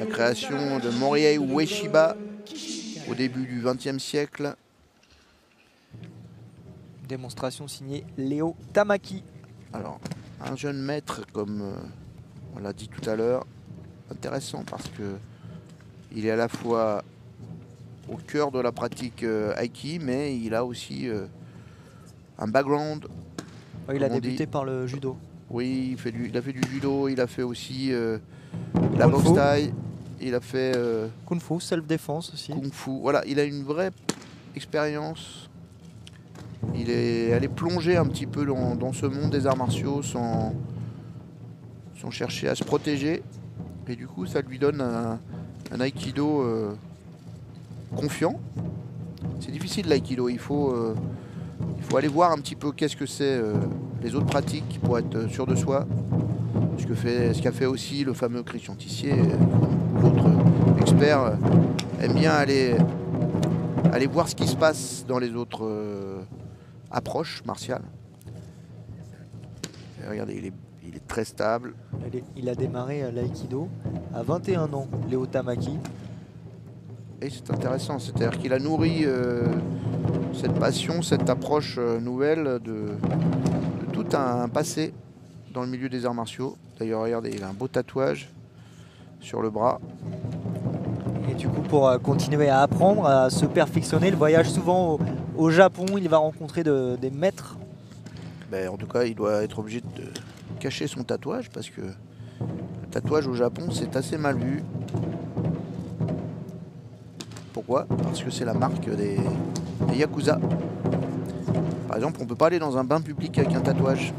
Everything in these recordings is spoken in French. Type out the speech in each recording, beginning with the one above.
La création de Morihei Ueshiba au début du XXe siècle. Démonstration signée Léo Tamaki. Alors, un jeune maître, comme on l'a dit tout à l'heure, intéressant parce que il est à la fois au cœur de la pratique Aiki, mais il a aussi un background. Oh, il a débuté par le judo. Oui, il a fait du judo, il a fait aussi la boxe thaï, il a fait Kung Fu, self-défense aussi. Kung Fu. Voilà, il a une vraie expérience. Il est allé plonger un petit peu dans ce monde des arts martiaux sans chercher à se protéger. Et du coup, ça lui donne un aïkido confiant. C'est difficile l'aïkido, il faut aller voir un petit peu qu'est-ce que c'est les autres pratiques pour être sûr de soi. Ce qu'a fait aussi le fameux Christian Tissier, l'autre expert, aime bien aller voir ce qui se passe dans les autres approches martiales. Et regardez, il est très stable. Il a démarré l'aïkido à 21 ans, Léo Tamaki. Et c'est intéressant, c'est-à-dire qu'il a nourri cette passion, cette approche nouvelle de tout un passé dans le milieu des arts martiaux. D'ailleurs, regardez, il a un beau tatouage sur le bras. Et du coup, pour continuer à apprendre, à se perfectionner, il voyage souvent au Japon, il va rencontrer des maîtres. Ben, en tout cas, il doit être obligé de cacher son tatouage parce que le tatouage au Japon, c'est assez mal vu. Pourquoi? Parce que c'est la marque des Yakuza. Par exemple, on ne peut pas aller dans un bain public avec un tatouage.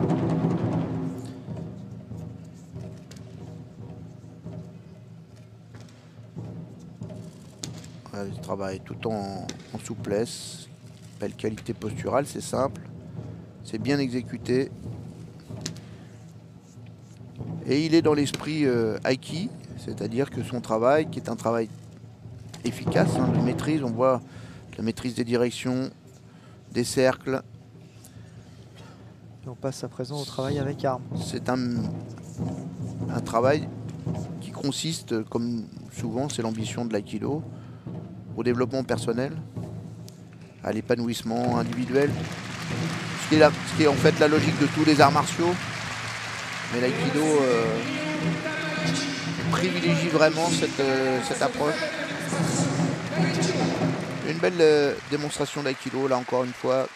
Voilà, il travaille tout en souplesse. Belle qualité posturale, c'est simple. C'est bien exécuté. Et il est dans l'esprit Aiki, c'est-à-dire que son travail, qui est un travail efficace, de maîtrise, on voit la maîtrise des directions, des cercles. Et on passe à présent au travail avec armes. C'est un travail qui consiste, comme souvent c'est l'ambition de l'aïkido, au développement personnel, à l'épanouissement individuel, ce qui est en fait la logique de tous les arts martiaux. Mais l'aïkido privilégie vraiment cette approche. Une belle démonstration d'aïkido, là encore une fois.